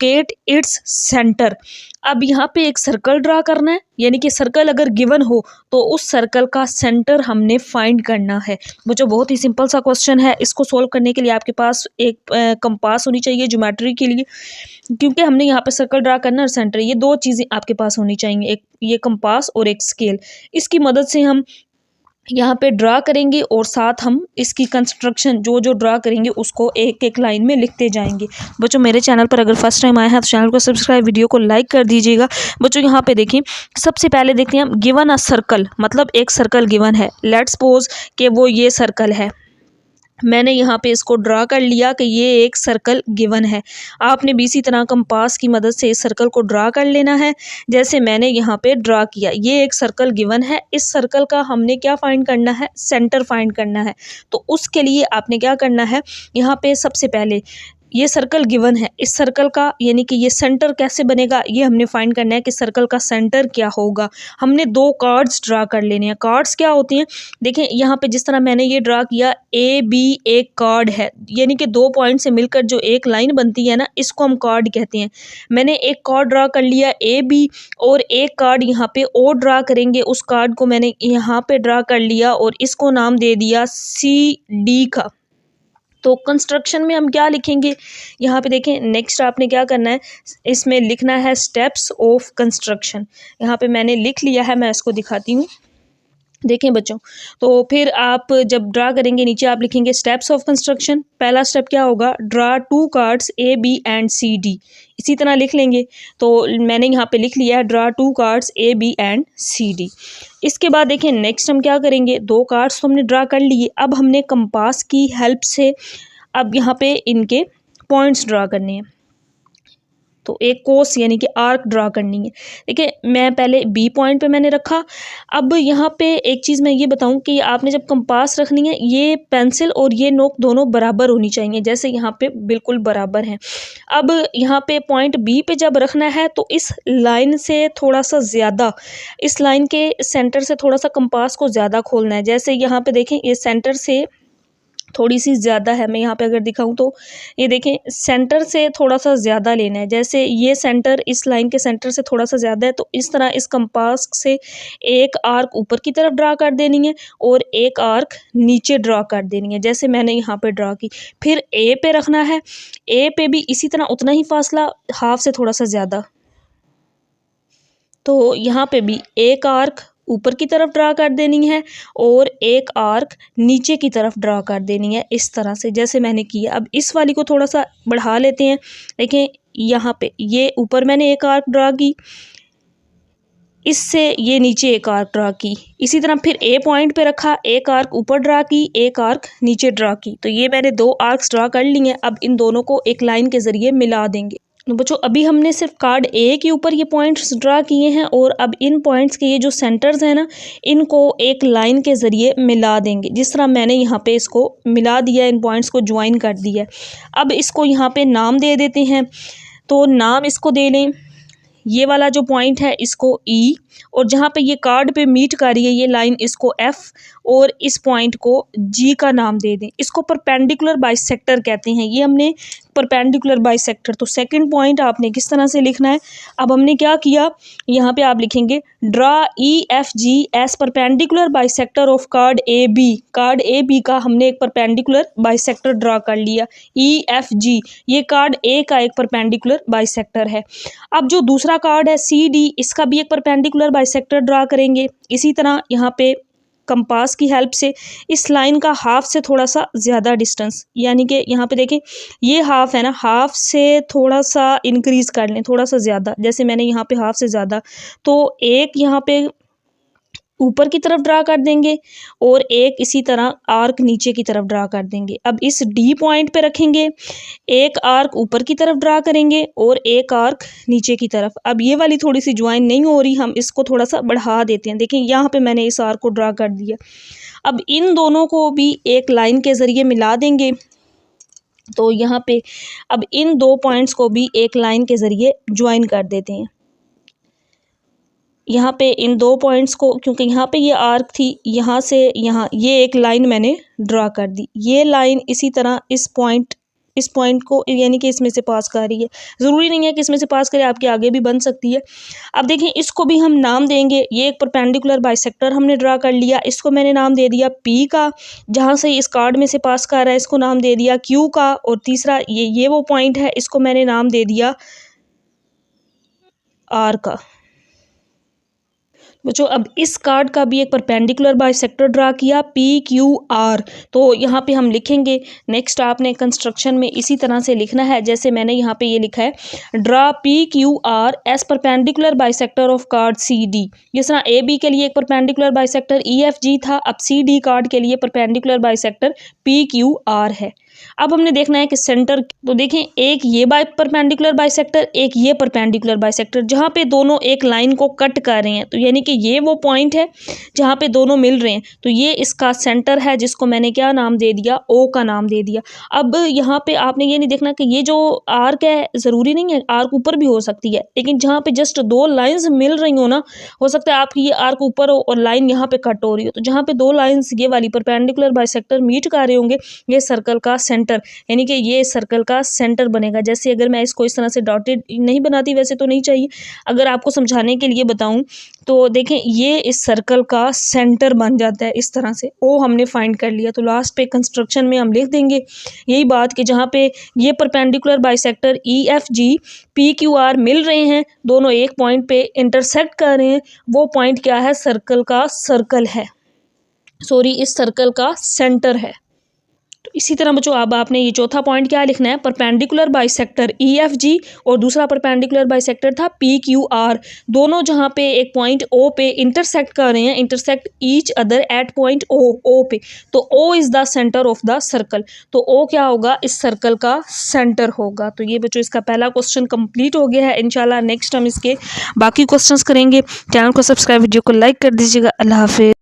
Locate its centre. अब यहाँ पे एक सर्कल ड्रा करना है, यानी कि सर्कल अगर गिवन हो तो उस सर्कल का सेंटर हमने फाइंड करना है। बच्चों बहुत ही सिंपल सा क्वेश्चन है। इसको सोल्व करने के लिए आपके पास एक कंपास होनी चाहिए ज्योमेट्री के लिए, क्योंकि हमने यहाँ पे सर्कल ड्रा करना है और सेंटर, ये दो चीज़ें आपके पास होनी चाहिए, एक ये कंपास और एक स्केल। इसकी मदद से हम यहाँ पे ड्रा करेंगे और साथ हम इसकी कंस्ट्रक्शन जो जो ड्रा करेंगे उसको एक एक लाइन में लिखते जाएंगे। बच्चों मेरे चैनल पर अगर फर्स्ट टाइम आए हैं तो चैनल को सब्सक्राइब, वीडियो को लाइक कर दीजिएगा। बच्चों यहाँ पे देखिए, सबसे पहले देखते हैं हम गिवन अ सर्कल, मतलब एक सर्कल गिवन है। लेट्स सपोज कि वो ये सर्कल है, मैंने यहाँ पे इसको ड्रा कर लिया कि ये एक सर्कल गिवन है। आपने भी इसी तरह कंपास की मदद से इस सर्कल को ड्रा कर लेना है, जैसे मैंने यहाँ पे ड्रा किया। ये एक सर्कल गिवन है, इस सर्कल का हमने क्या फाइंड करना है, सेंटर फाइंड करना है। तो उसके लिए आपने क्या करना है, यहाँ पे सबसे पहले ये सर्कल गिवन है, इस सर्कल का यानी कि ये सेंटर कैसे बनेगा ये हमने फाइंड करना है कि सर्कल का सेंटर क्या होगा। हमने दो कार्ड्स ड्रा कर लेने हैं। कार्ड्स क्या होती हैं, देखें यहाँ पे जिस तरह मैंने ये ड्रा किया, ए बी एक कार्ड है, यानी कि दो पॉइंट से मिलकर जो एक लाइन बनती है ना, इसको हम कार्ड कहते हैं। मैंने एक कार्ड ड्रा कर लिया ए बी, और एक कार्ड यहाँ पे और ड्रा करेंगे। उस कार्ड को मैंने यहाँ पे ड्रा कर लिया और इसको नाम दे दिया सी डी का। तो कंस्ट्रक्शन में हम क्या लिखेंगे, यहाँ पे देखें नेक्स्ट आपने क्या करना है, इसमें लिखना है स्टेप्स ऑफ कंस्ट्रक्शन। यहाँ पे मैंने लिख लिया है, मैं इसको दिखाती हूँ। देखें बच्चों, तो फिर आप जब ड्रा करेंगे नीचे आप लिखेंगे स्टेप्स ऑफ कंस्ट्रक्शन। पहला स्टेप क्या होगा, draw two chords A B and C D, इसी तरह लिख लेंगे। तो मैंने यहाँ पे लिख लिया है draw two chords A B and C D. इसके बाद देखें नेक्स्ट हम क्या करेंगे, दो कार्ड्स तो हमने ड्रा कर लिए, अब हमने कंपास की हेल्प से अब यहाँ पे इनके पॉइंट्स ड्रा करने हैं। तो एक कोस यानी कि आर्क ड्रा करनी है। देखिए मैं पहले बी पॉइंट पे मैंने रखा। अब यहाँ पे एक चीज़ मैं ये बताऊँ कि आपने जब कंपास रखनी है, ये पेंसिल और ये नोक दोनों बराबर होनी चाहिए, जैसे यहाँ पे बिल्कुल बराबर हैं। अब यहाँ पे पॉइंट बी पे जब रखना है तो इस लाइन से थोड़ा सा ज़्यादा, इस लाइन के सेंटर से थोड़ा सा कंपास को ज़्यादा खोलना है। जैसे यहाँ पे देखें ये सेंटर से थोड़ी सी ज़्यादा है, मैं यहाँ पे अगर दिखाऊं तो ये देखें सेंटर से थोड़ा सा ज़्यादा लेना है। जैसे ये सेंटर इस लाइन के सेंटर से थोड़ा सा ज़्यादा है, तो इस तरह इस कंपास से एक आर्क ऊपर की तरफ ड्रा कर देनी है और एक आर्क नीचे ड्रा कर देनी है, जैसे मैंने यहाँ पे ड्रा की। फिर ए पे रखना है, ए पे भी इसी तरह उतना ही फासला, हाफ से थोड़ा सा ज़्यादा। तो यहाँ पे भी एक आर्क ऊपर की तरफ ड्रा कर देनी है और एक आर्क नीचे की तरफ ड्रा कर देनी है, इस तरह से जैसे मैंने किया। अब इस वाली को थोड़ा सा बढ़ा लेते हैं। देखें यहाँ पे ये ऊपर मैंने एक आर्क ड्रा की, इससे ये नीचे एक आर्क ड्रा की, इसी तरह फिर ए पॉइंट पे रखा, एक आर्क ऊपर ड्रा की, एक आर्क नीचे ड्रा की। तो ये मैंने दो आर्क्स ड्रा कर लिए हैं। अब इन दोनों को एक लाइन के ज़रिए मिला देंगे। तो बच्चों अभी हमने सिर्फ कार्ड ए के ऊपर ये पॉइंट्स ड्रा किए हैं और अब इन पॉइंट्स के ये जो सेंटर्स हैं ना, इनको एक लाइन के ज़रिए मिला देंगे, जिस तरह मैंने यहाँ पे इसको मिला दिया, इन पॉइंट्स को ज्वाइन कर दिया। अब इसको यहाँ पे नाम दे देते हैं। तो नाम इसको दे लें, ये वाला जो पॉइंट है इसको ई, और जहाँ पे ये कार्ड पे मीट कर रही है ये लाइन, इसको एफ, और इस पॉइंट को जी का नाम दे दें। इसको परपेंडिकुलर बाइसेक्टर कहते हैं। ये हमने परपेंडिकुलर बाइसेक्टर, तो सेकंड पॉइंट आपने किस तरह से लिखना है। अब हमने क्या किया, यहाँ पे आप लिखेंगे draw E F G as perpendicular bisector of chord A B. Chord A B का हमने एक परपेंडिकुलर बाइसेक्टर ड्रा कर लिया, ई एफ जी, ये कार्ड ए का एक परपेंडिकुलर बाइसेक्टर है। अब जो दूसरा कार्ड है सी डी, इसका भी एक परपेंडिकुलर बाइसेक्टर ड्रा करेंगे। इसी तरह यहाँ पे कंपास की हेल्प से इस लाइन का हाफ से थोड़ा सा ज़्यादा डिस्टेंस, यानी कि यहाँ पे देखें ये हाफ है ना, हाफ से थोड़ा सा इंक्रीज़ कर लें, थोड़ा सा ज़्यादा, जैसे मैंने यहाँ पे हाफ से ज़्यादा। तो एक यहाँ पे ऊपर की तरफ ड्रा कर देंगे और एक इसी तरह आर्क नीचे की तरफ ड्रा कर देंगे। अब इस डी पॉइंट पे रखेंगे, एक आर्क ऊपर की तरफ ड्रा करेंगे और एक आर्क नीचे की तरफ। अब ये वाली थोड़ी सी ज्वाइन नहीं हो रही, हम इसको थोड़ा सा बढ़ा देते हैं। देखें यहाँ पे मैंने इस आर्क को ड्रा कर दिया। अब इन दोनों को भी एक लाइन के ज़रिए मिला देंगे। तो यहाँ पे अब इन दो पॉइंट्स को भी एक लाइन के ज़रिए ज्वाइन कर देते हैं। यहाँ पे इन दो पॉइंट्स को, क्योंकि यहाँ पे ये आर्क थी, यहाँ से यहाँ ये एक लाइन मैंने ड्रा कर दी। ये लाइन इसी तरह इस पॉइंट, इस पॉइंट को यानी कि इसमें से पास कर रही है। ज़रूरी नहीं है कि इसमें से पास करे, आपके आगे भी बन सकती है। अब देखें, इसको भी हम नाम देंगे। ये एक परपेंडिकुलर बाइसेक्टर हमने ड्रा कर लिया, इसको मैंने नाम दे दिया पी का, जहाँ से इस कार्ड में से पास कर रहा है इसको नाम दे दिया क्यू का, और तीसरा ये वो पॉइंट है, इसको मैंने नाम दे दिया आर का। बच्चों अब इस कार्ड का भी एक परपेंडिकुलर बाइसेक्टर ड्रा किया पी क्यू आर, तो यहाँ पे हम लिखेंगे। नेक्स्ट आपने कंस्ट्रक्शन में इसी तरह से लिखना है जैसे मैंने यहाँ पे ये लिखा है, draw P Q R as perpendicular bisector of chord C D. जिस तरह ए बी के लिए एक perpendicular bisector E F G था, अब सी डी कार्ड के लिए perpendicular bisector P Q R है। अब हमने देखना है कि सेंटर, तो देखें एक ये परपेंडिकुलर बाइसेक्टर, एक ये परपेंडिकुलर बाइसेक्टर, जहाँ पे दोनों एक लाइन को कट कर रहे हैं, तो यानी कि ये वो पॉइंट है जहाँ पे दोनों मिल रहे हैं, तो ये इसका सेंटर है जिसको मैंने क्या नाम दे दिया, ओ का नाम दे दिया। अब यहाँ पे आपने ये नहीं देखना कि ये जो आर्क है, ज़रूरी नहीं है आर्क ऊपर भी हो सकती है, लेकिन जहाँ पे जस्ट दो लाइन्स मिल रही हो ना, हो सकता है आपकी ये आर्क ऊपर हो और लाइन यहाँ पे कट हो रही हो, तो जहाँ पे दो लाइन्स ये वाली परपेंडिकुलर बाइसेक्टर मीट कर रहे होंगे, ये सर्कल का सेंटर, यानी कि ये सर्कल का सेंटर बनेगा। जैसे अगर मैं इसको इस तरह से डॉटेड नहीं बनाती, वैसे तो नहीं चाहिए, अगर आपको समझाने के लिए बताऊं तो देखें ये इस सर्कल का सेंटर बन जाता है इस तरह से। ओ हमने फाइंड कर लिया, तो लास्ट पे कंस्ट्रक्शन में हम लिख देंगे यही बात कि जहाँ पे ये perpendicular bisector E F G P Q R मिल रहे हैं, दोनों एक पॉइंट पे इंटरसेक्ट कर रहे हैं, वो पॉइंट क्या है, सर्कल का सर्कल है, सॉरी इस सर्कल का सेंटर है। तो इसी तरह बच्चों अब आपने ये चौथा पॉइंट क्या लिखना है, परपेंडिकुलर बाइसेक्टर ई एफ जी और दूसरा परपेंडिकुलर बाइसेक्टर था पी क्यू आर, दोनों जहाँ पे एक पॉइंट ओ पे इंटरसेक्ट कर रहे हैं, intersect each other at point O पे, तो O is the centre of the circle, तो ओ क्या होगा, इस सर्कल का सेंटर होगा। तो ये बच्चों इसका पहला क्वेश्चन कंप्लीट हो गया है। इंशाल्लाह नेक्स्ट हम इसके बाकी क्वेश्चंस करेंगे। चैनल को सब्सक्राइब, वीडियो को लाइक कर दीजिएगा। अल्लाह हाफिज़।